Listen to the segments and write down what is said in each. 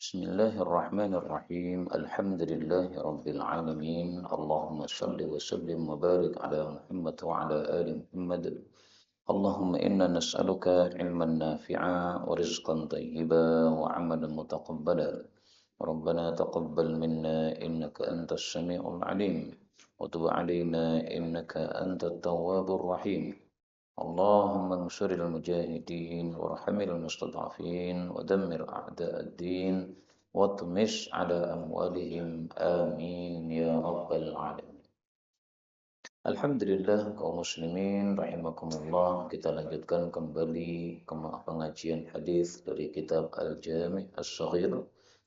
بسم الله الرحمن الرحيم الحمد لله رب العالمين اللهم صل وسلم وبارك على محمد وعلى آل محمد اللهم إنا نسألك علما نافعا ورزقا طيبا وعملا متقبلا ربنا تقبل منا إنك أنت السميع العليم وتب علينا إنك أنت التواب الرحيم اللهم انصر المجاهدين وارحم المستضعفين ودمر أعداء الدين واطمس على أموالهم آمين يا رب العالمين. Alhamdulillah kaum muslimin rahimakumullah, kita lanjutkan kembali ke pengajian hadis dari kitab Al-Jami' As-Shaghir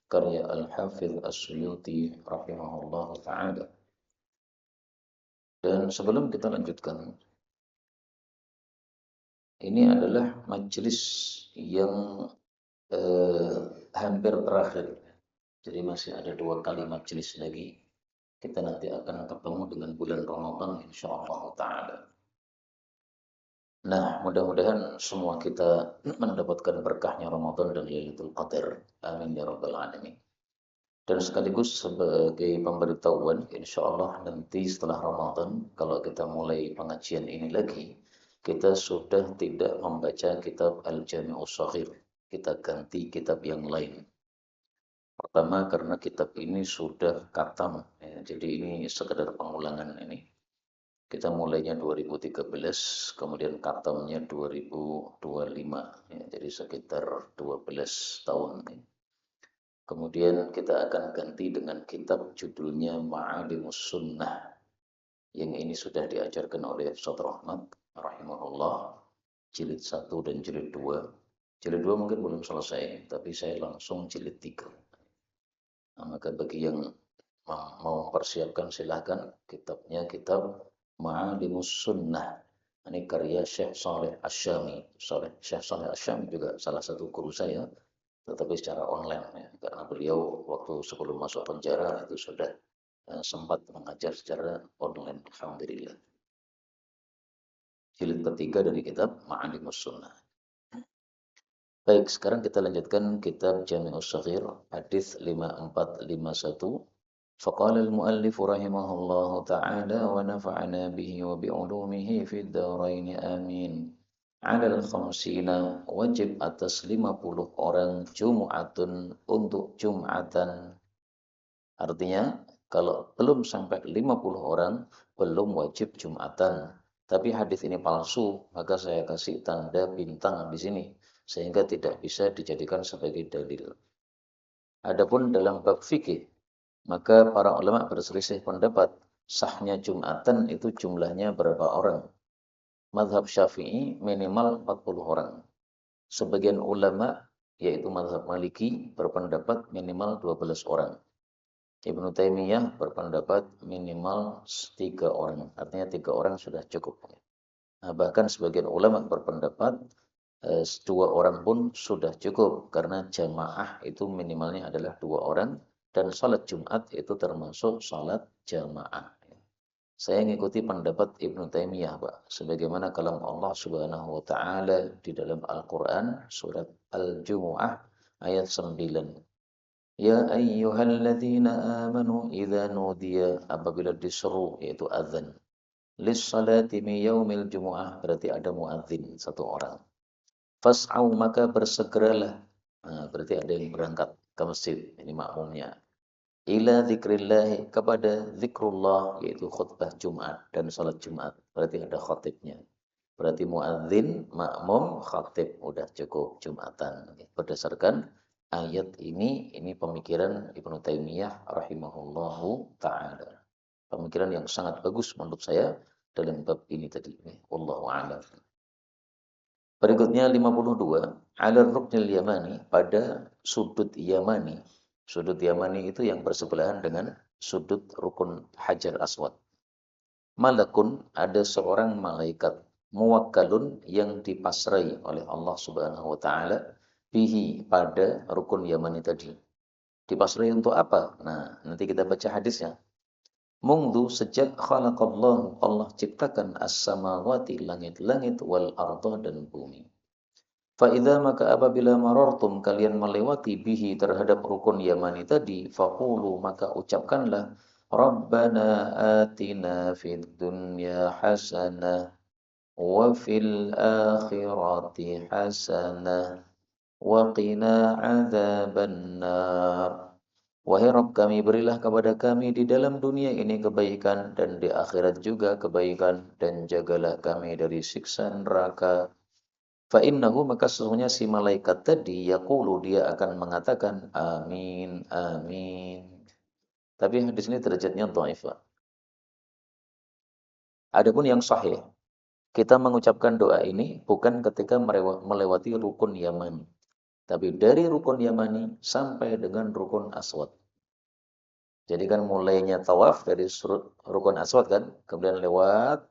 karya Al-Hafidh As-Suyuti rahimahullah taala. Dan sebelum kita lanjutkan, ini adalah majelis yang hampir terakhir. Jadi masih ada 2 kali majelis lagi. Kita nanti akan ketemu dengan bulan Ramadan insyaallah taala. Nah, mudah-mudahan semua kita mendapatkan berkahnya Ramadan dan Lailatul Qadar. Amin ya rabbal alamin. Dan sekaligus sebagai pemberitahuan, insyaallah nanti setelah Ramadan kalau kita mulai pengajian ini lagi, kita sudah tidak membaca kitab Al-Jami'us Shaghir. Kita ganti kitab yang lain. Pertama karena kitab ini sudah khatam, ya, jadi ini sekedar pengulangan ini. Kita mulainya 2013, kemudian khatamnya 2025, ya, jadi sekitar 12 tahun. Ya. Kemudian kita akan ganti dengan kitab judulnya Ma'alimus Sunnah. Yang ini sudah diajarkan oleh Ustaz Rahmat rahimahullah, jilid 1 dan jilid 2. Jilid 2 mungkin belum selesai, tapi saya langsung jilid 3. Nah, maka bagi yang mau mempersiapkan silahkan, kitabnya kitab Ma'alimus Sunnah. Ini karya Syekh Saleh Asy-Syami. Syekh Saleh Asy-Syami juga salah satu guru saya, tetapi secara online, ya, karena beliau waktu sebelum masuk penjara itu sudah sempat mengajar secara online. Alhamdulillah. Jilid ketiga dari kitab Ma'alimus Sunnah. Baik, sekarang kita lanjutkan kitab Jami'us Shaghir hadis 5451. فقال المؤلف رحمه الله تعالى ونفعنا به وبعلومه في الدارين آمين. على الخمسين wajib atas 50 orang Jum'atun untuk Jum'atan. Artinya kalau belum sampai 50 orang belum wajib Jum'atan. Tapi hadis ini palsu, maka saya kasih tanda bintang di sini sehingga tidak bisa dijadikan sebagai dalil. Adapun dalam bab fikih, maka para ulama berselisih pendapat sahnya Jum'atan itu jumlahnya berapa orang. Mazhab Syafi'i minimal 40 orang. Sebagian ulama yaitu mazhab Maliki berpendapat minimal 12 orang. Ibnu Taimiyah berpendapat minimal 3 orang. Artinya 3 orang sudah cukup. Nah, bahkan sebagian ulama berpendapat 2 orang pun sudah cukup karena jamaah itu minimalnya adalah 2 orang. Dan salat Jumat itu termasuk salat jamaah. Saya mengikuti pendapat Ibnu Taimiyah, Pak. Sebagaimana kalam Allah Subhanahu wa taala di dalam Al-Qur'an surat Al-Jumu'ah ayat 9. Ya ayyuhalladzina amanu idza nudiya, apabila diseru yaitu azan. Lis-salati min yaumil jumu'ah, berarti ada muadzin 1 orang. Fas'au, maka bersegeralah. Nah, berarti ada yang berangkat ke masjid, ini makmumnya. Ila zikrillahi, kepada zikrullah, yaitu khutbah Jumat dan salat Jumat. Berarti ada khatibnya. Berarti muadzin, makmum, khatib, udah cukup Jumatan. Berdasarkan ayat ini pemikiran Ibnu Taimiyah rahimahullahu taala. Pemikiran yang sangat bagus menurut saya dalam bab ini tadi. Wallahu a'lam. Berikutnya 52, ala ruknil yamani, pada sudut yamani. Sudut yamani itu yang bersebelahan dengan sudut rukun Hajar Aswad. Malakun, ada seorang malaikat muwakkalun yang dipasrai oleh Allah Subhanahu wa taala bihi, pada rukun yamani tadi. Dipasrai untuk apa? Nah, nanti kita baca hadisnya. Mungdu, sejak khalaqallahu, Allah ciptakan as-samawati, langit-langit, wal arda, dan bumi. Fa'idha maka apabila marartum kalian melewati bihi terhadap rukun Yamani tadi, faqulu maka ucapkanlah Rabbana atina fid dunya hasanah wa fil akhirati hasanah wa qina adzabannar. Wahai Rabb kami, berilah kepada kami di dalam dunia ini kebaikan dan di akhirat juga kebaikan, dan jagalah kami dari siksa neraka. Fa innahu maka sesungguhnya si malaikat tadi yaqulu dia akan mengatakan amin amin. Tapi hadis ini derajatnya dhaif, Pak. Adapun yang sahih, kita mengucapkan doa ini bukan ketika melewati rukun Yamani, tapi dari rukun Yamani sampai dengan rukun Aswad. Jadi kan mulainya tawaf dari rukun Aswad kan, kemudian lewat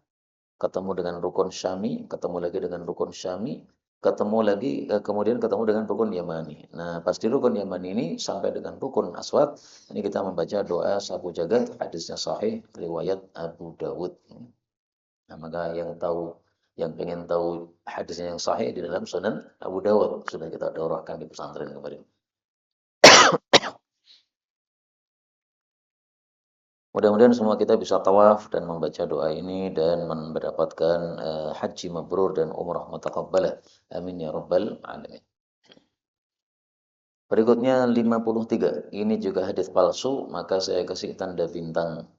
ketemu dengan rukun Syami, ketemu lagi dengan rukun Syami, ketemu lagi kemudian ketemu dengan rukun Yamani. Nah, pas di rukun Yamani ini sampai dengan rukun Aswad, ini kita membaca doa sapu jagat, hadisnya sahih riwayat Abu Dawud. Nah, maka yang pengen tahu hadisnya yang sahih di dalam Sunan Abu Dawud sudah kita daurahkan di pesantren kemarin. Mudah-mudahan semua kita bisa tawaf dan membaca doa ini dan mendapatkan haji mabrur dan umrah mutaqabbalah. Amin ya rabbal alamin. Berikutnya 53. Ini juga hadis palsu, maka saya kasih tanda bintang.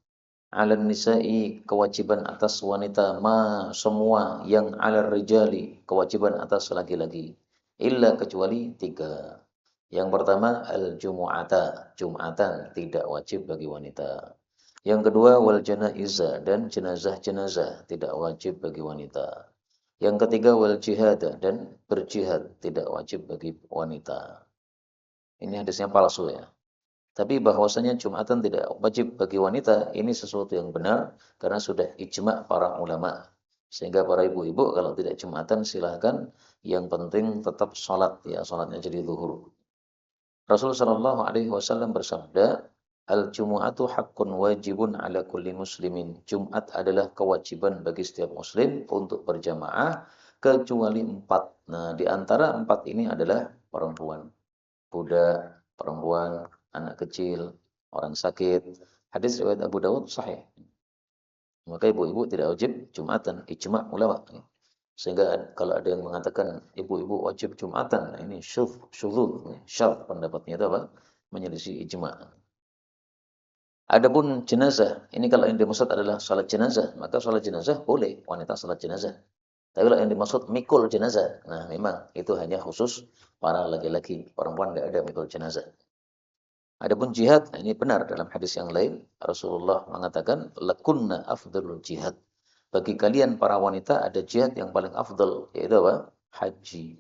Alan nisa'i kewajiban atas wanita ma semua yang ala rijali kewajiban atas laki-laki. Illa kecuali 3. Yang pertama al-jumu'ata, Jumatan tidak wajib bagi wanita. Yang kedua wal janaiza dan jenazah-jenazah tidak wajib bagi wanita. Yang ketiga wal jihad dan berjihad tidak wajib bagi wanita. Ini hadisnya palsu ya. Tapi bahwasanya Jumatan tidak wajib bagi wanita ini sesuatu yang benar karena sudah ijma' para ulama. Sehingga para ibu-ibu kalau tidak Jumatan silahkan, yang penting tetap sholat ya, sholatnya jadi zuhur. Rasulullah Shallallahu Alaihi Wasallam bersabda, Al-Jumu'atu haqqun wajibun ala kulli muslimin. Jumat adalah kewajiban bagi setiap muslim untuk berjamaah kecuali 4. Nah, di antara 4 ini adalah perempuan, budak, perempuan, anak kecil, orang sakit. Hadis riwayat Abu Dawud sahih. Maka ibu-ibu tidak wajib Jumatan, ijma' ulama. Sehingga kalau ada yang mengatakan ibu-ibu wajib Jumatan, nah ini syudzul, syadz pendapatnya itu apa? Menyelisih ijma'. Adapun jenazah, ini kalau yang dimaksud adalah salat jenazah, maka salat jenazah boleh wanita salat jenazah. Tapi kalau yang dimaksud mikul jenazah, nah memang itu hanya khusus para laki-laki, perempuan nggak ada mikul jenazah. Adapun jihad, nah ini benar dalam hadis yang lain Rasulullah mengatakan lakunna afdalul jihad. Bagi kalian para wanita ada jihad yang paling afdal, yaitu apa? Haji.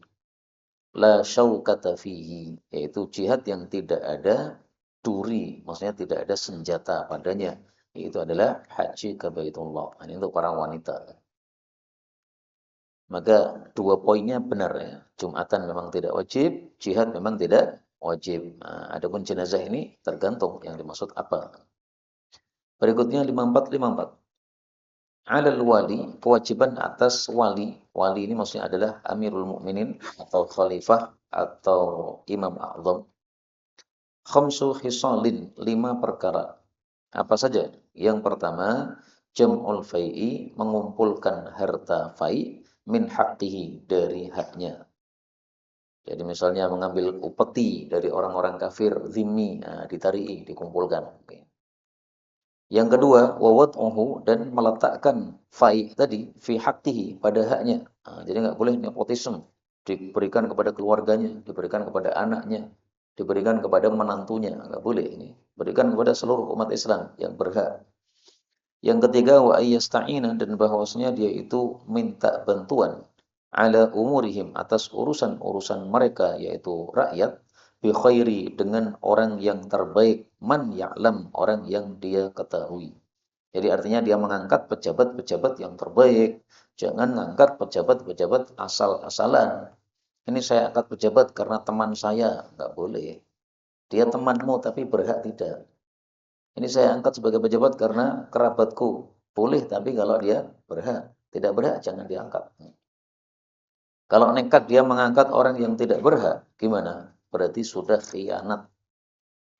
La syaukata fihi, yaitu jihad yang tidak ada duri, maksudnya tidak ada senjata padanya, yaitu adalah haji ke Baitullah. Ini untuk para wanita. Maka 2 poinnya benar ya. Jumatan memang tidak wajib, jihad memang tidak wajib. Nah, adapun jenazah ini tergantung yang dimaksud apa. Berikutnya 54. Alal wali, kewajiban atas wali. Wali ini maksudnya adalah Amirul Mukminin atau Khalifah atau Imam A'zam. Khamsu khisalin, 5 perkara. Apa saja? Yang pertama, jam'ul fai'i, mengumpulkan harta fai min haqqihi, dari haknya. Jadi misalnya mengambil upeti dari orang-orang kafir zimmi, nah, ditari'i, dikumpulkan. Yang kedua, wawad'uhu, dan meletakkan fai tadi fi haqqihi, pada haknya. Nah, jadi nggak boleh nepotisme, diberikan kepada keluarganya, diberikan kepada anaknya, diberikan kepada menantunya, nggak boleh ini. Berikan kepada seluruh umat Islam yang berhak. Yang ketiga, wa ayyasta'ina, dan bahwasanya dia itu minta bantuan ala umurihim, atas urusan-urusan mereka yaitu rakyat, bi khairi, dengan orang yang terbaik, man ya'lam, orang yang dia ketahui. Jadi artinya dia mengangkat pejabat-pejabat yang terbaik, jangan mengangkat pejabat-pejabat asal-asalan. Ini saya angkat pejabat karena teman saya, enggak boleh. Dia temanmu tapi berhak tidak. Ini saya angkat sebagai pejabat karena kerabatku, boleh, tapi kalau dia berhak, tidak berhak jangan diangkat. Kalau nekat dia mengangkat orang yang tidak berhak, gimana? Berarti sudah khianat.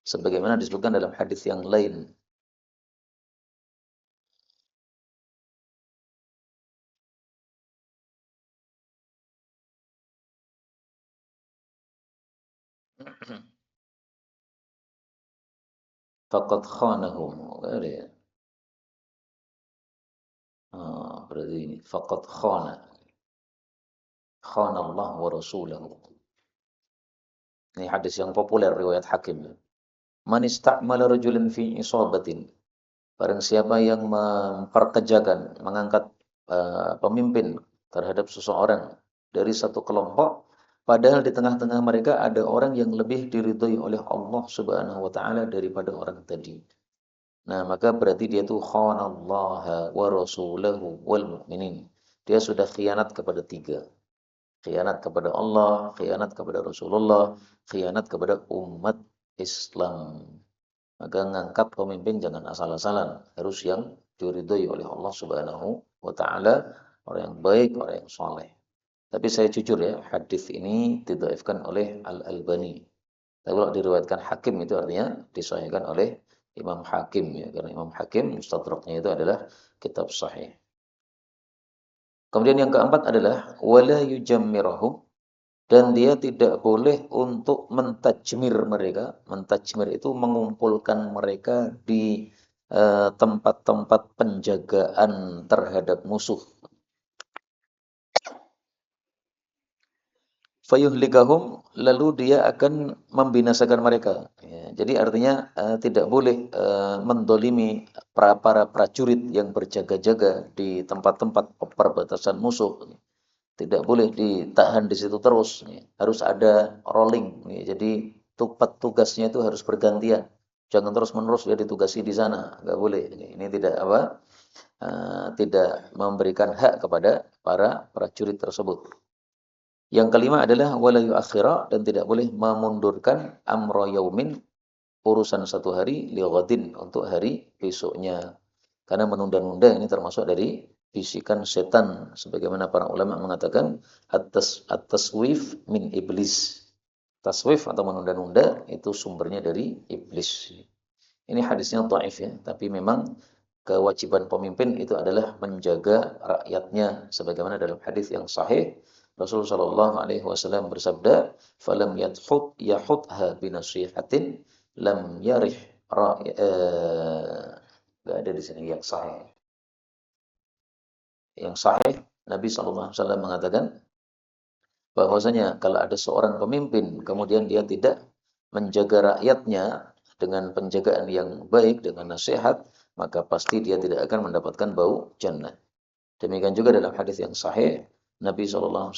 Sebagaimana disebutkan dalam hadis yang lain. Faqad khanahum. Berarti ini faqad khana. Khana Allah wa rasulahu. Ini hadis yang populer riwayat Hakim. Man ista'mala rajulan fi isabatin. Barang siapa yang memperkejakan, mengangkat pemimpin terhadap seseorang dari satu kelompok, padahal di tengah-tengah mereka ada orang yang lebih diridhoi oleh Allah Subhanahu wa taala daripada orang tadi. Nah, maka berarti dia itu khanallaha wa rasulahu wal mu'minin. Dia sudah khianat kepada tiga. Khianat kepada Allah, khianat kepada Rasulullah, khianat kepada umat Islam. Maka ngangkat pemimpin jangan asal-asalan, harus yang diridhoi oleh Allah Subhanahu wa taala, orang yang baik, orang yang saleh. Tapi saya jujur ya, hadis ini didhaifkan oleh Al-Albani. Tapi kalau diriwayatkan Hakim itu artinya disahihkan oleh Imam Hakim ya, karena Imam Hakim mustadraknya itu adalah kitab sahih. Kemudian yang keempat adalah wala yujammirahum, dan dia tidak boleh untuk mentajmir mereka. Mentajmir itu mengumpulkan mereka di tempat-tempat penjagaan terhadap musuh. Fayuhlikahum, lalu dia akan membinasakan mereka. Ya, jadi artinya tidak boleh mendolimi para prajurit yang berjaga-jaga di tempat-tempat perbatasan musuh. Tidak boleh ditahan di situ terus. Ya. Harus ada rolling. Ya. Jadi tugasnya itu harus bergantian. Jangan terus-menerus dia ditugasi di sana. Nggak boleh. Ini tidak tidak memberikan hak kepada para prajurit tersebut. Yang kelima adalah wala yu'akhira, dan tidak boleh memundurkan amra yaumin, urusan satu hari, lighadin, untuk hari besoknya. Karena menunda-nunda ini termasuk dari bisikan setan, sebagaimana para ulama mengatakan at-taswif min iblis. Taswif atau menunda-nunda itu sumbernya dari iblis. Ini hadisnya dhaif ya, tapi memang kewajiban pemimpin itu adalah menjaga rakyatnya, sebagaimana dalam hadis yang sahih Rasulullah Shallallahu Alaihi Wasallam bersabda, "Falam yahutha binasihatin lam yarih." Gak ada di sini yang sahih. Yang sahih Nabi Shallallahu Alaihi Wasallam mengatakan bahwasanya kalau ada seorang pemimpin kemudian dia tidak menjaga rakyatnya dengan penjagaan yang baik, dengan nasihat, maka pasti dia tidak akan mendapatkan bau jannah. Demikian juga dalam hadis yang sahih, Nabi SAW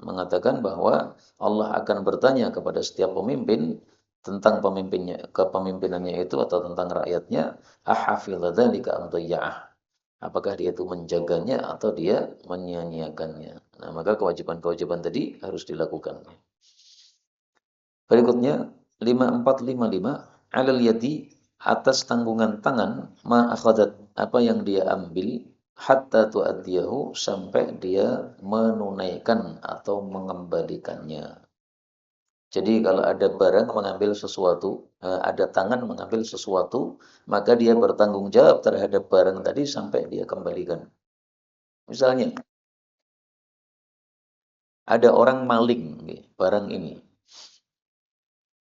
mengatakan bahwa Allah akan bertanya kepada setiap pemimpin tentang kepemimpinannya itu atau tentang rakyatnya, ahafidha dzalika am dhayya'ah. Apakah dia itu menjaganya atau dia menyia-nyiakannya. Nah, maka kewajiban-kewajiban tadi harus dilakukan. Berikutnya 5455, alal yadi, atas tanggungan tangan, ma akhadat, apa yang dia ambil, hatta tu'addiyahu, sampai dia menunaikan atau mengembalikannya. Jadi kalau ada barang mengambil sesuatu, ada tangan mengambil sesuatu, maka dia bertanggung jawab terhadap barang tadi sampai dia kembalikan. Misalnya, ada orang maling barang ini.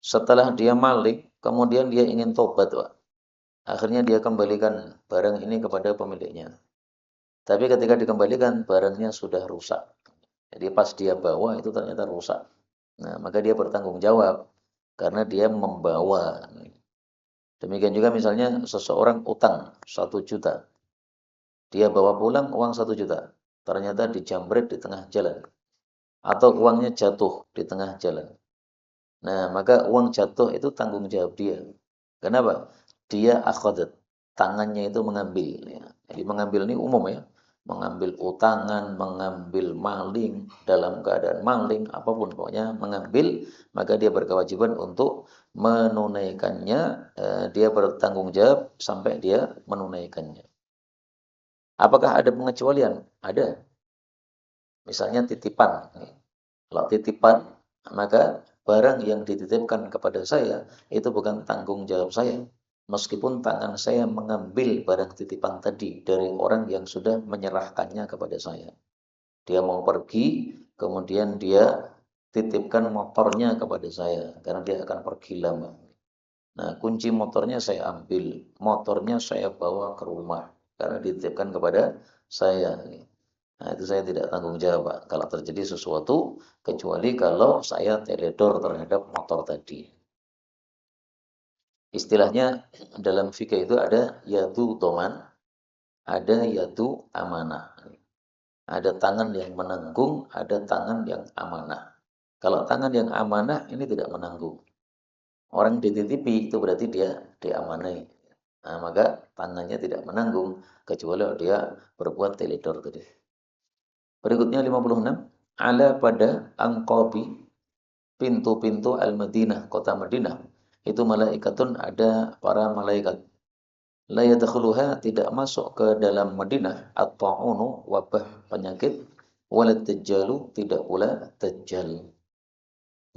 Setelah dia maling, kemudian dia ingin tobat, Pak. Akhirnya dia kembalikan barang ini kepada pemiliknya. Tapi ketika dikembalikan, barangnya sudah rusak. Jadi pas dia bawa itu ternyata rusak. Nah, maka dia bertanggung jawab karena dia membawa. Demikian juga misalnya seseorang utang 1 juta. Dia bawa pulang uang 1 juta. Ternyata dijambret di tengah jalan. Atau uangnya jatuh di tengah jalan. Nah, maka uang jatuh itu tanggung jawab dia. Kenapa? Dia akhadat. Tangannya itu mengambil. Ya. Jadi mengambil ini umum ya. Mengambil utangan, mengambil maling, dalam keadaan maling, apapun pokoknya mengambil, maka dia berkewajiban untuk menunaikannya. Dia bertanggung jawab sampai dia menunaikannya. Apakah ada pengecualian? Ada. Misalnya titipan. Kalau titipan, maka barang yang dititipkan kepada saya itu bukan tanggung jawab saya. Meskipun tangan saya mengambil barang titipan tadi dari orang yang sudah menyerahkannya kepada saya. Dia mau pergi, kemudian dia titipkan motornya kepada saya, karena dia akan pergi lama. Nah, kunci motornya saya ambil, motornya saya bawa ke rumah, karena dititipkan kepada saya. Nah, itu saya tidak tanggung jawab, Pak, kalau terjadi sesuatu, kecuali kalau saya teledor terhadap motor tadi. Istilahnya dalam fikih itu ada yadu doman, ada yadu amanah. Ada tangan yang menanggung, ada tangan yang amanah. Kalau tangan yang amanah ini tidak menanggung. Orang dititipi itu berarti dia diamanai. Nah, maka tangannya tidak menanggung kecuali dia berbuat teledor tadi. Berikutnya 56. Ala pada angkobi pintu-pintu Al-Madinah, kota Madinah. Itu malaikatun, ada para malaikat. La yadkhuluha, tidak masuk ke dalam Madinah at-ta'unu, wabah penyakit, walad dajjalu, tidak pula dajjal.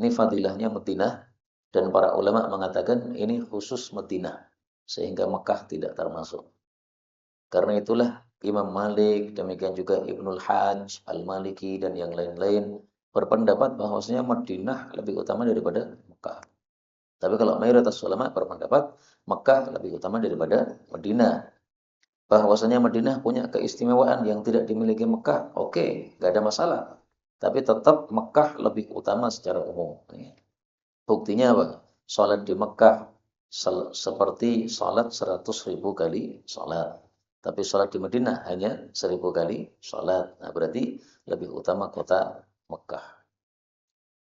Ini fadilahnya Madinah, dan para ulama mengatakan ini khusus Madinah, sehingga Mekah tidak termasuk. Karena itulah Imam Malik, demikian juga Ibnul Hajj, Al-Maliki, dan yang lain-lain berpendapat bahwasanya Madinah lebih utama daripada Mekah. Tapi kalau mayoritas ulama berpendapat Mekah lebih utama daripada Madinah. Bahwasanya Madinah punya keistimewaan yang tidak dimiliki Mekah, oke, nggak ada masalah. Tapi tetap Mekah lebih utama secara umum. Buktinya apa? Salat di Mekah seperti salat 100.000 kali salat. Tapi salat di Madinah hanya 1.000 kali salat. Nah, berarti lebih utama kota Mekah.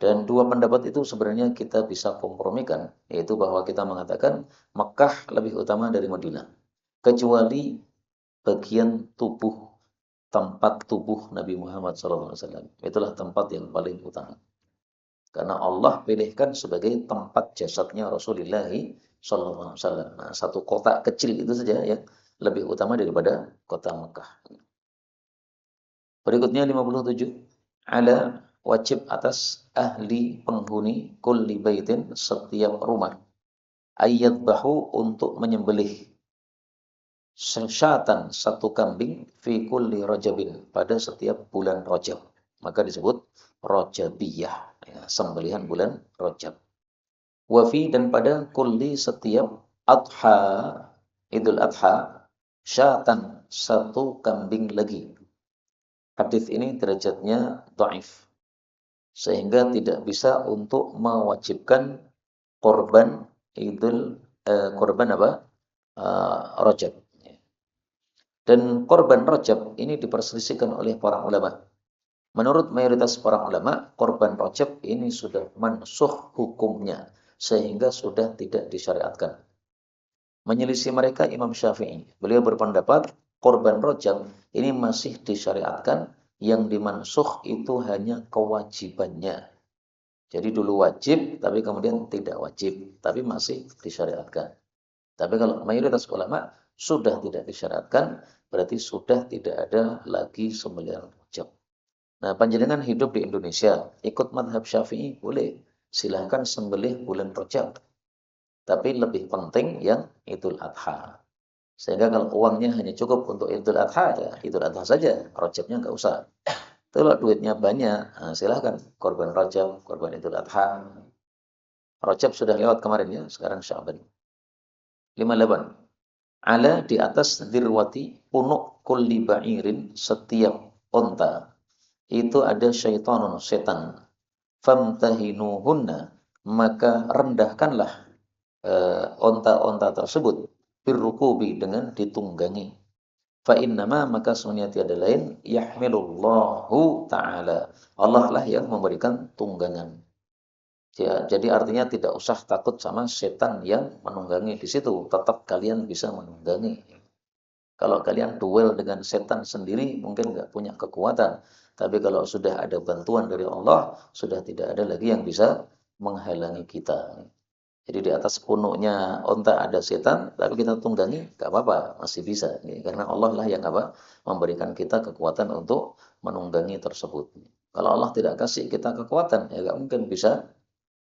Dan dua pendapat itu sebenarnya kita bisa kompromikan, yaitu bahwa kita mengatakan Mekah lebih utama dari Madinah. Kecuali bagian tubuh, tempat tubuh Nabi Muhammad SAW. Itulah tempat yang paling utama. Karena Allah pilihkan sebagai tempat jasadnya Rasulullah SAW. Nah, satu kota kecil itu saja yang lebih utama daripada kota Mekah. Berikutnya 57. Ala, wajib atas ahli penghuni kulli baitin, setiap rumah, ayat bahu, untuk menyembelih syatan, satu kambing, fi kulli rajabin, pada setiap bulan Rajab. Maka disebut Rajabiyah, ya, sembelihan bulan Rajab. Wafi, dan pada kulli, setiap adha, Idul Adha, syatan, satu kambing lagi. Hadis ini derajatnya dhaif, sehingga tidak bisa untuk mewajibkan korban korban Rajab. Dan korban Rajab ini diperselisihkan oleh para ulama. Menurut mayoritas para ulama, korban Rajab ini sudah mansukh hukumnya, sehingga sudah tidak disyariatkan. Menyelisih mereka Imam Syafi'i. Beliau berpendapat korban Rajab ini masih disyariatkan, yang dimansukh itu hanya kewajibannya. Jadi dulu wajib, tapi kemudian tidak wajib, tapi masih disyariatkan. Tapi kalau mayoritas ulama sudah tidak disyariatkan, berarti sudah tidak ada lagi sembelihan Rajab. Nah, panjenengan hidup di Indonesia, ikut madhab Syafi'i, boleh. Silahkan sembelih bulan Rajab. Tapi lebih penting yang Idul Adha. Sehingga kalau uangnya hanya cukup untuk Idul Adha, ya Idul Adha saja, Rajabnya nggak usah. Kalau duitnya banyak, nah silahkan korban Rajab, korban Idul Adha. Rajab sudah lewat kemarin ya, sekarang Sya'ban. 58. Ala, di atas dirwati, punuk kulli ba'irin, setiap onta, itu ada syaitanun, setan. Famtahinuhunna, maka rendahkanlah onta-onta tersebut, birrukubi, dengan ditunggangi. Fa innama, maka semuanya tiada lain, yahmilullahu ta'ala, Allah lah yang memberikan tunggangan. Ya, jadi artinya tidak usah takut sama setan yang menunggangi di situ, tetap kalian bisa menunggangi. Kalau kalian duel dengan setan sendiri mungkin nggak punya kekuatan, tapi kalau sudah ada bantuan dari Allah, sudah tidak ada lagi yang bisa menghalangi kita. Jadi di atas punuknya onta ada setan, tapi kita tunggangi, gak apa-apa, masih bisa. Karena Allah lah yang apa memberikan kita kekuatan untuk menunggangi tersebut. Kalau Allah tidak kasih kita kekuatan, ya gak mungkin bisa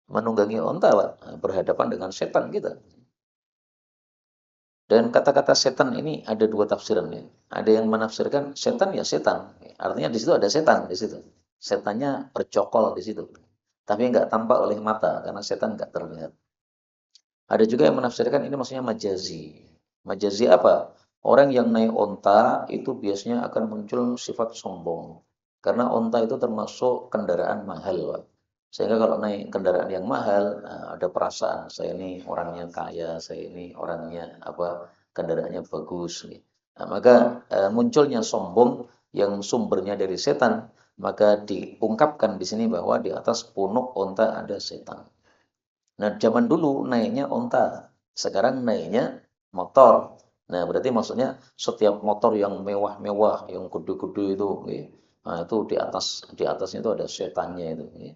menunggangi onta, Pak. Berhadapan dengan setan kita. Dan kata-kata setan ini ada dua tafsiran ya. Ada yang menafsirkan setan ya setan. Artinya di situ ada setan di situ. Setannya bercokol di situ. Tapi nggak tampak oleh mata karena setan nggak terlihat. Ada juga yang menafsirkan ini maksudnya majazi. Majazi apa? Orang yang naik onta itu biasanya akan muncul sifat sombong. Karena onta itu termasuk kendaraan mahal, Pak. Sehingga kalau naik kendaraan yang mahal, nah, ada perasaan saya ini orangnya kaya, saya ini orangnya apa kendaraannya bagus. Nah, maka munculnya sombong yang sumbernya dari setan, maka diungkapkan di sini bahwa di atas punuk onta ada setan. Nah, zaman dulu naiknya onta, sekarang naiknya motor. Nah, berarti maksudnya setiap motor yang mewah-mewah, yang gede-gede itu, ya. Nah, itu di atasnya itu ada setannya itu. Ya.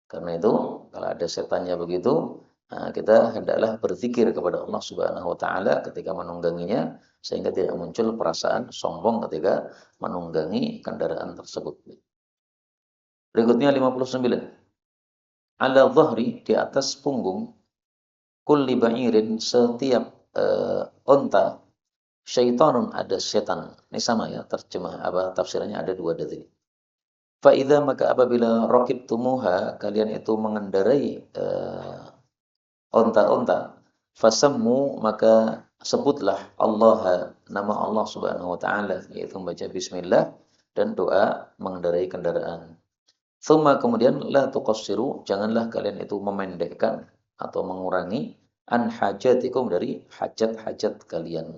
Karena itu, kalau ada setannya begitu, nah, kita hendaklah berzikir kepada Allah Subhanahu Wa Taala ketika menungganginya, sehingga tidak muncul perasaan sombong ketika menunggangi kendaraan tersebut. Berikutnya 59. Ala dhahri di atas punggung kulli ba'irin setiap onta syaitanun ada setan. Ini sama ya terjemah apa tafsirannya ada dua dari. Fa idza maka apabila raqibtumuha kalian itu mengendarai onta-onta fasammu maka sebutlah Allah nama Allah Subhanahu wa taala yaitu membaca bismillah dan doa mengendarai kendaraan. Thumma kemudian la tuqassiru, janganlah kalian itu memendekkan atau mengurangi an hajatikum dari hajat-hajat kalian.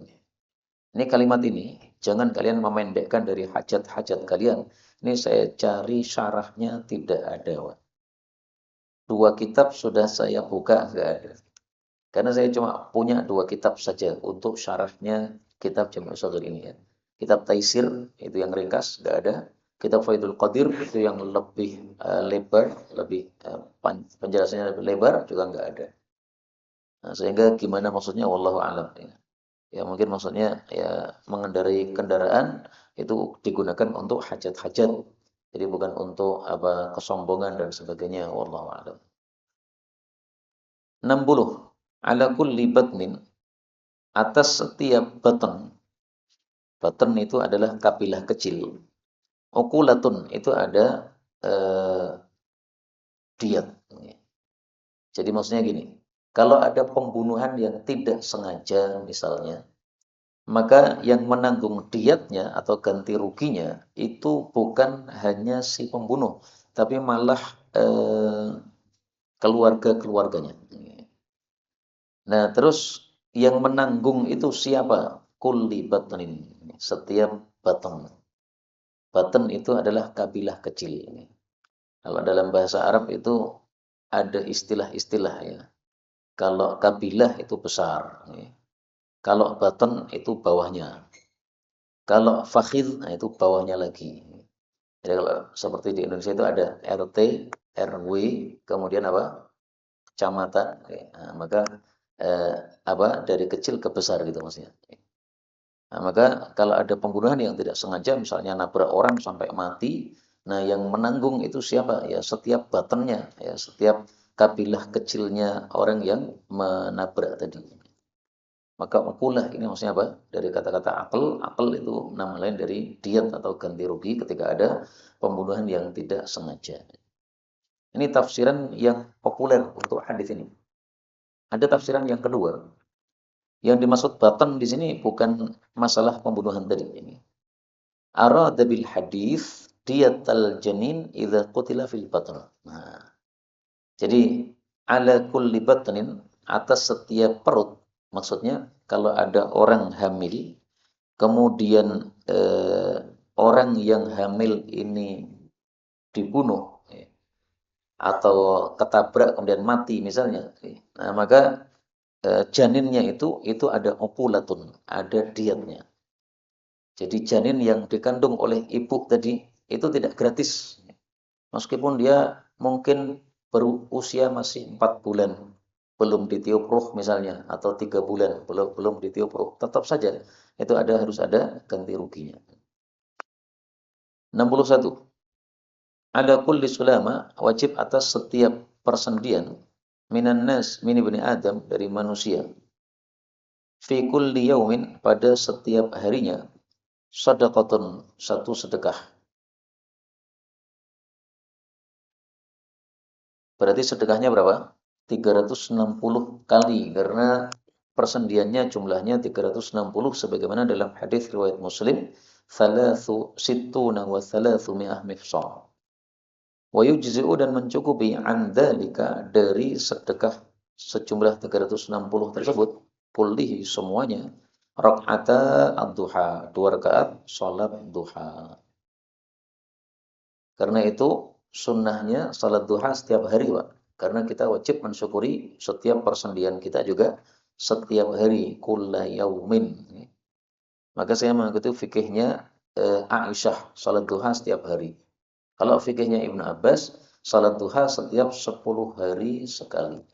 Ini kalimat ini, jangan kalian memendekkan dari hajat-hajat kalian. Ini saya cari syarahnya tidak ada, Wak. Dua kitab sudah saya buka, enggak ada. Karena saya cuma punya dua kitab saja untuk syarahnya kitab Jami' Shaghir ini ya. Kitab Taisir itu yang ringkas, enggak ada. Kitab Faidul Qadir itu yang lebih lebar, lebih penjelasannya lebih lebar juga enggak ada. Nah, sehingga gimana maksudnya wallahu a'lam ya. Ya mungkin maksudnya ya mengendarai kendaraan itu digunakan untuk hajat-hajat. Jadi bukan untuk apa kesombongan dan sebagainya wallahu a'lam. 60. Ala kulli batnin atas setiap batn. Batn itu adalah kabilah kecil. Okulatun itu ada eh, diat. Jadi maksudnya gini, kalau ada pembunuhan yang tidak sengaja misalnya, maka yang menanggung diatnya atau ganti ruginya itu bukan hanya si pembunuh, tapi malah keluarga-keluarganya. Nah, terus yang menanggung itu siapa? Kulli batnin, setiap batn. Batn itu adalah kabilah kecil. Kalau dalam bahasa Arab itu ada istilah-istilah ya. Kalau kabilah itu besar. Kalau batn itu bawahnya. Kalau fakhid, nah itu bawahnya lagi. Jadi kalau seperti di Indonesia itu ada RT, RW, kemudian apa? Kecamatan. Nah, maka eh, apa dari kecil ke besar gitu maksudnya. Nah, maka kalau ada pembunuhan yang tidak sengaja, misalnya nabrak orang sampai mati, nah yang menanggung itu siapa? Ya setiap batannya, ya setiap kabilah kecilnya orang yang menabrak tadi. Maka ukulah ini maksudnya apa? Dari kata-kata akal itu nama lain dari diat atau ganti rugi ketika ada pembunuhan yang tidak sengaja. Ini tafsiran yang populer untuk hadis ini. Ada tafsiran yang kedua. Yang dimaksud batan di sini bukan masalah pembunuhan tadi ini. Arada bil hadis diyatal janin idza qutila fil batn. Nah, jadi ala kulli batnin atas setiap perut maksudnya kalau ada orang hamil kemudian orang yang hamil ini dibunuh atau ketabrak kemudian mati misalnya. Nah, maka janinnya itu ada okulatun, ada diatnya. Jadi janin yang dikandung oleh ibu tadi itu tidak gratis. Meskipun dia mungkin berusia masih 4 bulan. belum ditiup ruh misalnya, atau 3 bulan belum ditiup ruh, tetap saja itu harus ada ganti ruginya. 61. Ada kulli sulama, wajib atas setiap persendian minan nas min ibni Adam, dari manusia, fi kulli yaumin, pada setiap harinya, sadaqatun, satu sedekah. Berarti sedekahnya berapa? 360 kali, karena persendiannya jumlahnya 360, sebagaimana dalam hadis riwayat Muslim, thalathu sittuna wa thalathu mi'ah mifsal. Wa yujzi'u, dan mencukupi, an dzalika, dari sedekah sejumlah 360 tersebut, kullihi, semuanya, rakaata ad-duha, 2 rakaat salat duha. Karena itu sunnahnya salat duha setiap hari, Pak. Karena kita wajib mensyukuri setiap persendian kita juga setiap hari, kulla yaumin. Maka saya mengikuti fikihnya Aisyah, salat duha setiap hari. Kalau fikihnya Ibnu Abbas, salat duha setiap 10 hari sekali.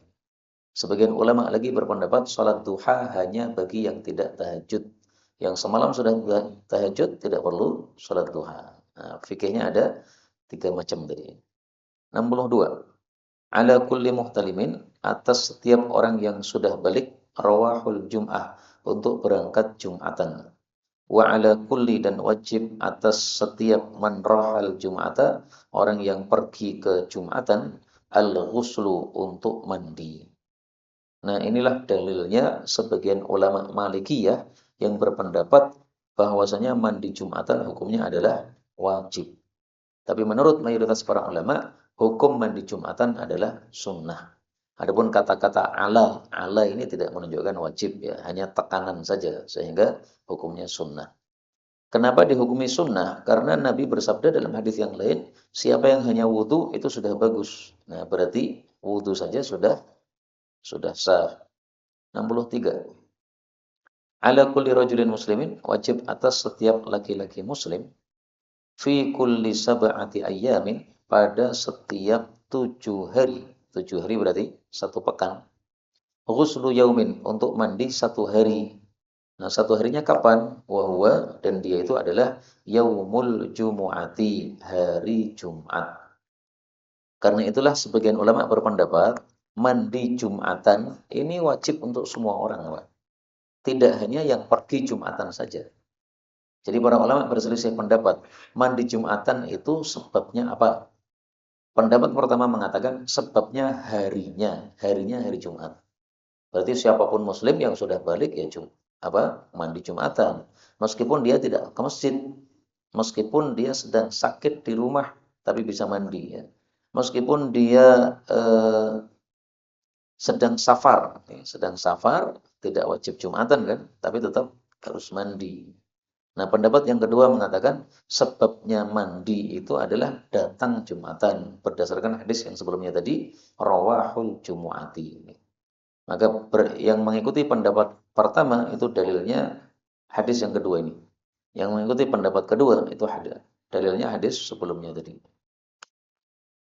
Sebagian ulama lagi berpendapat salat duha hanya bagi yang tidak tahajud. Yang semalam sudah tahajud tidak perlu salat duha. Nah, fikihnya ada 3 macam tadi. 62. Ala kulli muhtalimin, atas setiap orang yang sudah balik, rawahul jum'ah, untuk berangkat Jumatan. Wa ala kulli, dan wajib atas setiap man rahal jum'ata, orang yang pergi ke Jumatan, al-ghuslu, untuk mandi. Nah, inilah dalilnya sebagian ulama Malikiyah yang berpendapat bahwasanya mandi Jumatan hukumnya adalah wajib. Tapi menurut mayoritas para ulama, hukum mandi Jumatan adalah sunnah. Adapun kata-kata ala ini tidak menunjukkan wajib, ya, hanya tekanan saja, sehingga hukumnya sunnah. Kenapa dihukumi sunnah? Karena Nabi bersabda dalam hadis yang lain, siapa yang hanya wudhu itu sudah bagus. Nah, berarti wudhu saja sudah sah. 63. Ala kulli rajulin muslimin, wajib atas setiap laki-laki muslim, fi kulli sab'ati ayyamin, pada setiap 7 hari. 7 hari berarti 1 pekan. Ghuslu yaumin, untuk mandi 1 hari. Nah, 1 harinya kapan? Wa dan dia itu adalah yaumul jumu'ati, hari Jumat. Karena itulah sebagian ulama berpendapat mandi Jumatan ini wajib untuk semua orang, Pak. Tidak hanya yang pergi Jumatan saja. Jadi para ulama berselisih pendapat, mandi Jumatan itu sebabnya apa? Pendapat pertama mengatakan sebabnya harinya hari Jumat. Berarti siapapun muslim yang sudah balik ya mandi Jumatan. Meskipun dia tidak ke masjid, meskipun dia sedang sakit di rumah tapi bisa mandi, ya. Meskipun dia sedang safar tidak wajib Jumatan kan, tapi tetap harus mandi. Nah, pendapat yang kedua mengatakan sebabnya mandi itu adalah datang Jumatan, berdasarkan hadis yang sebelumnya tadi, rawahul jumu'ati. Maka yang mengikuti pendapat pertama itu dalilnya hadis yang kedua ini. Yang mengikuti pendapat kedua itu dalilnya hadis sebelumnya tadi.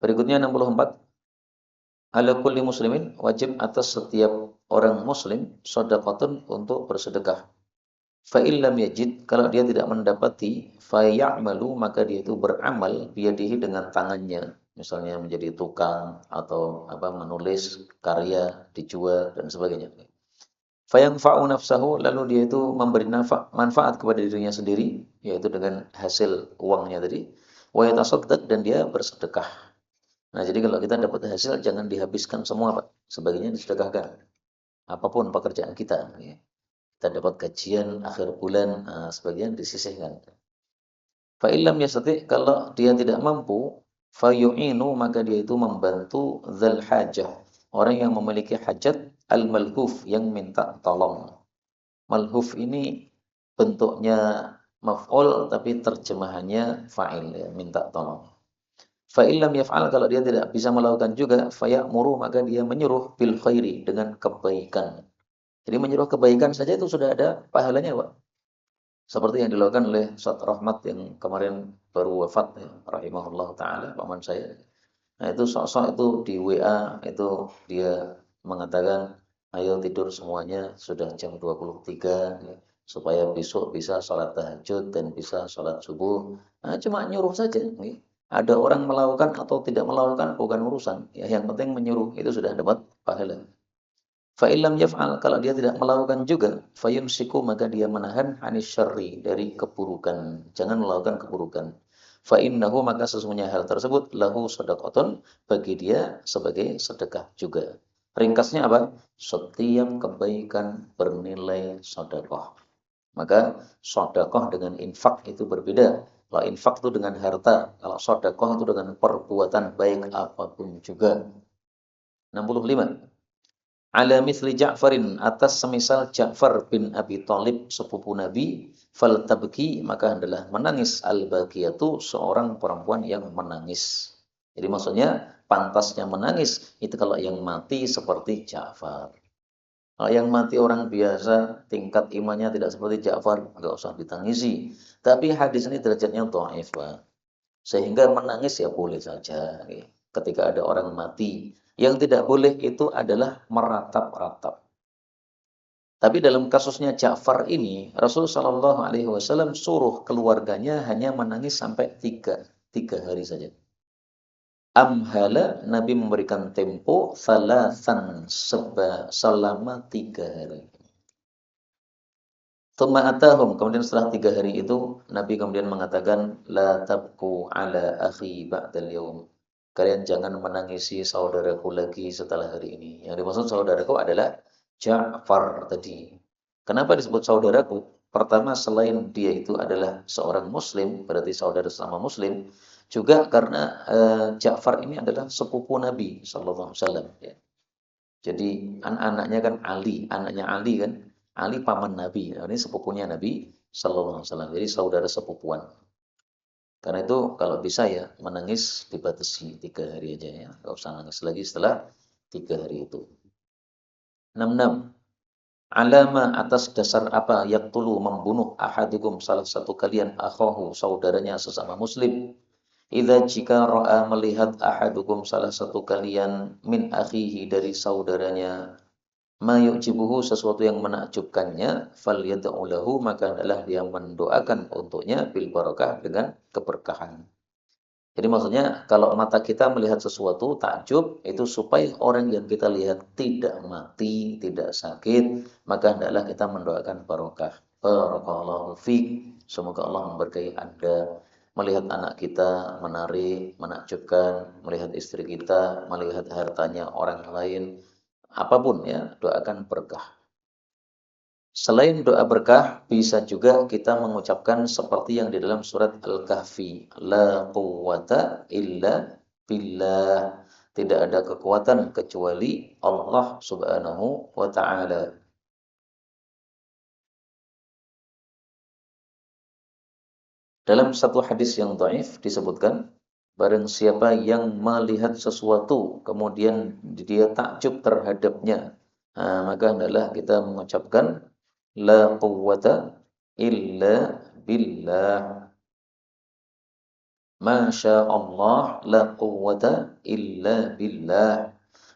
Berikutnya 64. Ala kulli muslimin, wajib atas setiap orang muslim, shadaqatun, untuk bersedekah. Fa illam yajid, kalau dia tidak mendapati, fa ya'malu, maka dia itu beramal biyadihi, dengan tangannya, misalnya menjadi tukang atau menulis karya dijual dan sebagainya. Fa yanfa'u nafsahu, lalu dia itu memberi manfaat kepada dirinya sendiri, yaitu dengan hasil uangnya tadi. Wa yatasaddaq, dan dia bersedekah. Nah, jadi kalau kita dapat hasil jangan dihabiskan semua, Pak. Sebagiannya disedekahkan. Apapun pekerjaan kita, ya. Kita dapat gajian akhir bulan, sebagian disisihkan. Fa illam yastati, kalau dia tidak mampu, fa yu'inu, maka dia itu membantu dzal hajah, orang yang memiliki hajat, al malhuf, yang minta tolong. Malhuf ini bentuknya maf'ul tapi terjemahannya fa'il, ya, minta tolong. Fa illam yaf'al, kalau dia tidak bisa melakukan juga, fa ya'muru, maka dia menyuruh bil khairi, dengan kebaikan. Jadi menyuruh kebaikan saja itu sudah ada pahalanya, Pak. Seperti yang dilakukan oleh Ustaz Rahmat yang kemarin baru wafat, ya, rahimahullah ta'ala, paman saya. Nah, itu sok-sok itu di WA, itu dia mengatakan, ayo tidur semuanya sudah jam 23, ya, supaya besok bisa sholat tahajud dan bisa sholat subuh. Nah, cuma nyuruh saja. Ya. Ada orang melakukan atau tidak melakukan bukan urusan. Ya, yang penting menyuruh itu sudah dapat pahala. Fa'ilam yaf'al, kalau dia tidak melakukan juga, fayumsiku, maka dia menahan anis syarri, dari keburukan. Jangan melakukan keburukan. Fa'innahu, maka sesungguhnya hal tersebut lahu sedekahun, bagi dia sebagai sedekah juga. Ringkasnya apa? Setiap kebaikan bernilai sedekah. Maka sedekah dengan infak itu berbeda. Kalau infak itu dengan harta, kalau sedekah itu dengan perbuatan baik apapun juga. 65. Ala misli Ja'farin, atas semisal Ja'far bin Abi Thalib, sepupu Nabi, fal tabki, maka adalah menangis al-baqiyatu, seorang perempuan yang menangis. Jadi maksudnya pantasnya menangis itu kalau yang mati seperti Ja'far. Kalau yang mati orang biasa, tingkat imannya tidak seperti Ja'far, enggak usah ditangisi. Tapi hadis ini derajatnya dhaif, Pak. Sehingga menangis ya boleh saja ketika ada orang mati. Yang tidak boleh itu adalah meratap-ratap. Tapi dalam kasusnya Ja'far ini, Rasulullah Shallallahu Alaihi Wasallam suruh keluarganya hanya menangis sampai tiga hari saja. Amhala, Nabi memberikan tempo salasan, selama 3 hari. Tsumma atahum, kemudian setelah 3 hari itu, Nabi kemudian mengatakan, la tabku ala akhi ba'dal yaum. Kalian jangan menangisi saudaraku lagi setelah hari ini. Yang dimaksud saudaraku adalah Ja'far tadi. Kenapa disebut saudaraku? Pertama, selain dia itu adalah seorang muslim, berarti saudara sama muslim, juga karena Ja'far ini adalah sepupu Nabi sallallahu alaihi wasallam, ya. Jadi anak-anaknya kan Ali, anaknya Ali kan, Ali paman Nabi. Nah, ini sepupunya Nabi sallallahu alaihi wasallam. Jadi saudara sepupuan. Karena itu kalau bisa ya menangis dibatasi 3 hari aja ya. Enggak usah nangis lagi setelah 3 hari itu. 66. Alama, atas dasar apa yaqtulu, membunuh ahadukum, salah satu kalian, akhahu, saudaranya sesama muslim. Idza, jika ra'a, melihat, ahadukum, salah satu kalian, min akhihi, dari saudaranya, ma yu'jibuhu, sesuatu yang menakjubkannya, falyad'u lahu, maka adalah dia mendoakan untuknya, bil barakah, dengan keberkahan. Jadi maksudnya kalau mata kita melihat sesuatu takjub, itu supaya orang yang kita lihat tidak mati, tidak sakit, maka hendaklah kita mendoakan barokah. Barakallahu fiik. Semoga Allah memberkahi Anda. Melihat anak kita menarik, menakjubkan, melihat istri kita, melihat hartanya orang lain, apapun ya, doakan berkah. Selain doa berkah, bisa juga kita mengucapkan seperti yang di dalam surat Al-Kahfi. La quwwata illa billah. Tidak ada kekuatan kecuali Allah Subhanahu wa ta'ala. Dalam satu hadis yang dhaif disebutkan, barang siapa yang melihat sesuatu, kemudian dia takjub terhadapnya, maka hendaklah kita mengucapkan la quwwata illa billah. Masya Allah, la quwwata illa billah.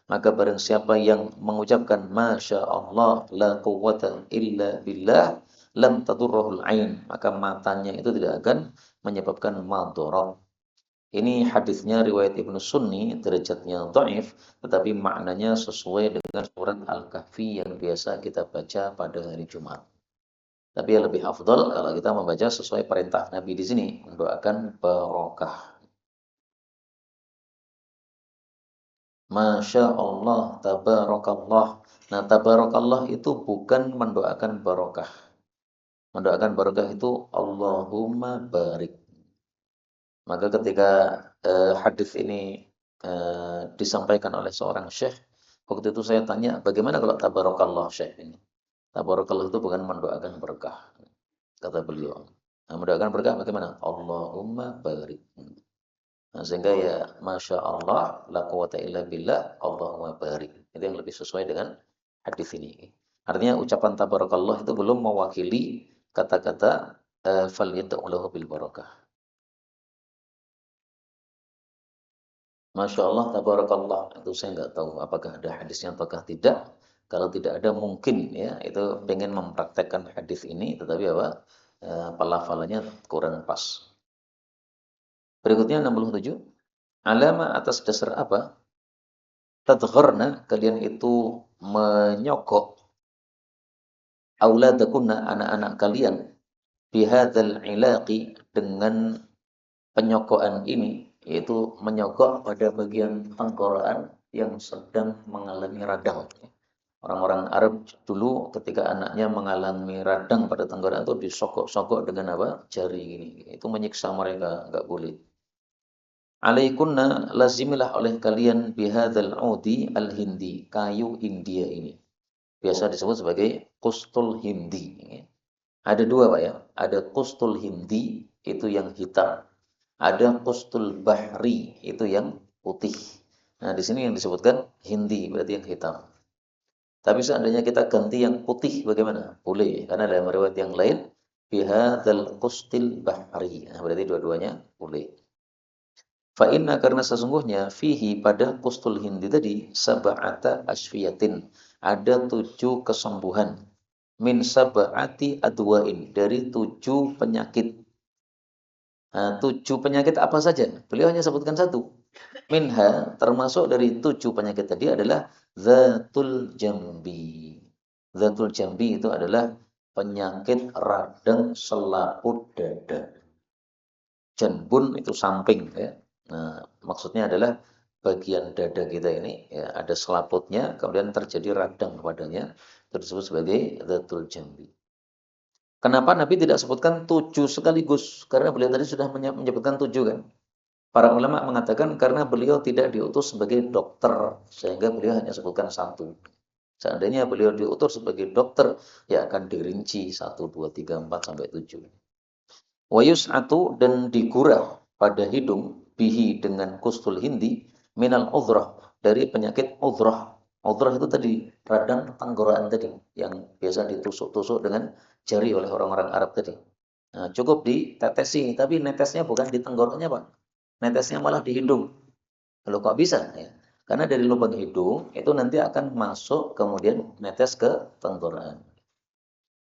Maka barang siapa yang mengucapkan Masya Allah, la quwwata illa billah, lam tadurrahul ain, maka matanya itu tidak akan menyebabkan madharat. Ini hadisnya riwayat Ibnu Sunni, derajatnya dhaif, tetapi maknanya sesuai dengan surat Al-Kahfi yang biasa kita baca pada hari Jumat. Tapi yang lebih afdal kalau kita membaca sesuai perintah Nabi di sini, mendoakan barokah. Masya Allah, tabarakallah. Nah, tabarakallah itu bukan mendoakan barokah. Mendoakan barokah itu Allahumma barik. Maka ketika hadis ini disampaikan oleh seorang syekh, waktu itu saya tanya, bagaimana kalau tabarakallah syekh ini? Tabarakallah itu bukan mendoakan berkah, kata beliau. Nah, mendoakan berkah bagaimana? Allahumma barik. Nah, sehingga ya Masya Allah, la quwata illa billah, Allahumma barik. Itu yang lebih sesuai dengan hadis ini. Artinya ucapan tabarakallah itu belum mewakili kata-kata fal yad'u lahu bil barakah. Masya Allah, tabarakallah. Itu saya nggak tahu apakah ada hadisnya apakah tidak. Kalau tidak ada mungkin ya itu pengen mempraktekkan hadis ini, tetapi apa pelafalannya kurang pas. Berikutnya 67. Alama atas dasar apa? Tadgharna kalian itu menyokok auladakunna anak-anak kalian bihadzal ilaqi dengan penyokokan ini, yaitu menyokok pada bagian tenggorokan yang sedang mengalami radang. Orang-orang Arab dulu ketika anaknya mengalami radang pada tenggorokan itu disokok-sokok dengan apa? Jari gini. Itu menyiksa mereka, nggak boleh. Alaikunna lazimilah oleh kalian bihadzal udi al-hindi, kayu India ini. Biasa disebut sebagai kustul hindi. Ada dua Pak ya, ada kustul hindi itu yang hitam, ada kustul bahri itu yang putih. Nah di sini yang disebutkan hindi berarti yang hitam. Tapi seandainya kita ganti yang putih bagaimana? Boleh, karena dalam riwayat yang lain bihadzal kustil bahri. Nah, berarti dua-duanya boleh. Fa inna karena sesungguhnya fihi pada kustul hindi tadi sab'ata asfiyatin ada 7 kesembuhan min sab'ati adwain dari 7 penyakit. Nah, 7 penyakit apa saja? Beliau hanya sebutkan satu. Minha termasuk dari 7 penyakit tadi adalah zatul jambi. Zatul jambi itu adalah penyakit radang selaput dada. Janbun itu samping ya. Nah, maksudnya adalah bagian dada kita ini ya, ada selaputnya kemudian terjadi radang padanya itu disebut sebagai zatul jambi. Kenapa Nabi tidak sebutkan 7 sekaligus? Karena beliau tadi sudah menyebutkan 7 kan. Para ulama mengatakan karena beliau tidak diutus sebagai dokter sehingga beliau hanya sebutkan satu. Seandainya beliau diutus sebagai dokter ya akan dirinci 1, 2, 3, 4 sampai 7. Wayus'atu dan digurah pada hidung bihi dengan kustul hindi minal udhrah dari penyakit udhrah. Udhrah itu tadi radang tenggorokan tadi yang biasa ditusuk-tusuk dengan jari oleh orang-orang Arab tadi. Nah, cukup ditetesi, tapi netesnya bukan di tenggorokannya, Pak. Netesnya malah di hidung. Lalu kok bisa? Ya. Karena dari lubang hidung itu nanti akan masuk kemudian netes ke tenggorokan.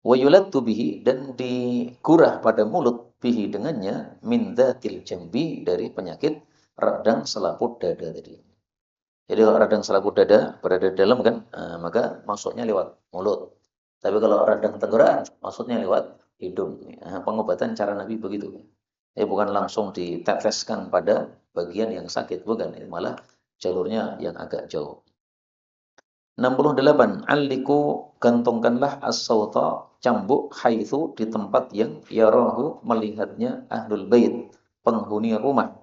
Wayulattu bihi dan digurah pada mulut bihi dengannya min dzatil jambi dari penyakit radang selaput dada tadi. Jadi kalau radang selaput dada berada di dalam kan, maka masuknya lewat mulut. Tapi kalau radang tenggorokan masuknya lewat hidung. Pengobatan cara Nabi begitu. Jadi bukan langsung diteteskan pada bagian yang sakit, bukan. Malah jalurnya yang agak jauh. 68. Alliku gantungkanlah as-sauta cambuk haitsu di tempat yang yarahu melihatnya ahlul bait, penghuni rumah.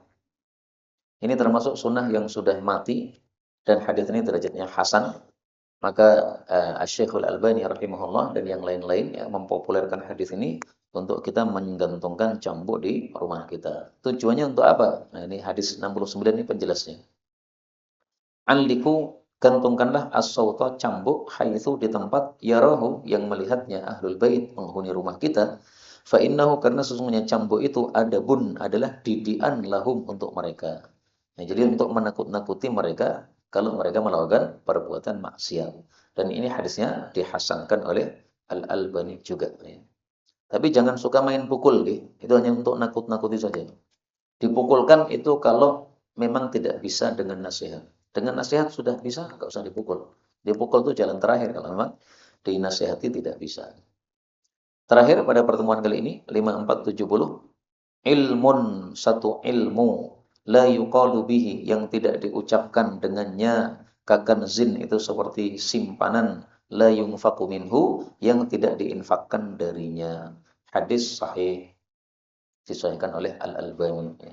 Ini termasuk sunnah yang sudah mati dan hadis ini derajatnya hasan. Maka Asy-Syaikh Al-Albani rahimahullah dan yang lain-lain ya, mempopulerkan hadis ini untuk kita menggantungkan cambuk di rumah kita. Tujuannya untuk apa? Nah, ini hadis 69 ini penjelasnya. Alliku gantungkanlah as-sauta cambuk haitsu di tempat yarahu yang melihatnya ahlul bait penghuni rumah kita fa innahu karena sesungguhnya cambuk itu adabun adalah didikan lahum untuk mereka. Nah, jadi untuk menakut-nakuti mereka kalau mereka melakukan perbuatan maksiat. Dan ini hadisnya dihasankan oleh Al-Albani juga ya. Tapi jangan suka main pukul deh. Itu hanya untuk nakut-nakuti saja. Dipukulkan itu kalau memang tidak bisa dengan nasihat. Dengan nasihat sudah bisa, nggak usah dipukul. Dipukul itu jalan terakhir kalau memang dinasihati tidak bisa. Terakhir pada pertemuan kali ini 5470 ilmun satu ilmu la yuqalu bihi yang tidak diucapkan dengannya kakanzin itu seperti simpanan la yunfaqu minhu yang tidak diinfakkan darinya. Hadis sahih disahihkan oleh Al-Albani ya.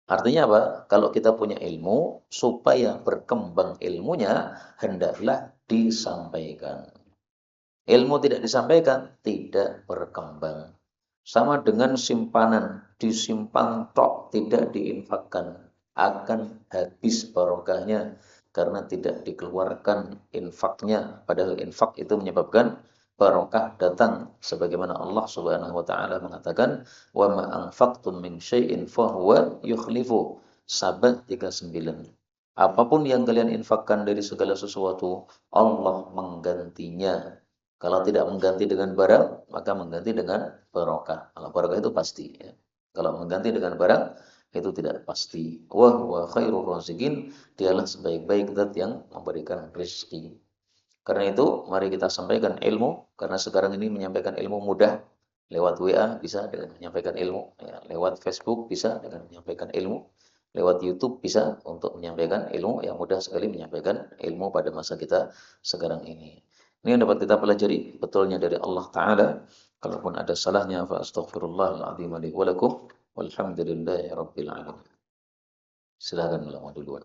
Artinya apa? Kalau kita punya ilmu, supaya berkembang ilmunya, hendaklah disampaikan. Ilmu tidak disampaikan, tidak berkembang. Sama dengan simpanan, disimpan tok, tidak diinfakkan. Akan habis barokahnya, karena tidak dikeluarkan infaknya. Padahal infak itu menyebabkan barokah datang. Sebagaimana Allah subhanahu wa ta'ala mengatakan, وَمَا أَنْفَقْتُم مِّن شَيْءٍ فَهُوَ يُخْلِفُهُ Sabat 39. Apapun yang kalian infakkan dari segala sesuatu, Allah menggantinya. Kalau tidak mengganti dengan barang, maka mengganti dengan barokah. Kalau barokah itu pasti. Ya. Kalau mengganti dengan barang, itu tidak pasti. Wa huwa khairur raziqin, dialah sebaik-baik zat yang memberikan rezeki. Karena itu, mari kita sampaikan ilmu, karena sekarang ini menyampaikan ilmu mudah. Lewat WA bisa dengan menyampaikan ilmu, ya. Lewat Facebook bisa dengan menyampaikan ilmu, lewat YouTube bisa untuk menyampaikan ilmu, yang mudah sekali menyampaikan ilmu pada masa kita sekarang ini. Ini yang dapat kita pelajari, betulnya dari Allah Ta'ala. Kalaupun ada salahnya, fa astaghfirullahaladzim li wa lakum, walhamdulillahi rabbil alamin. Silakan ulama duluan.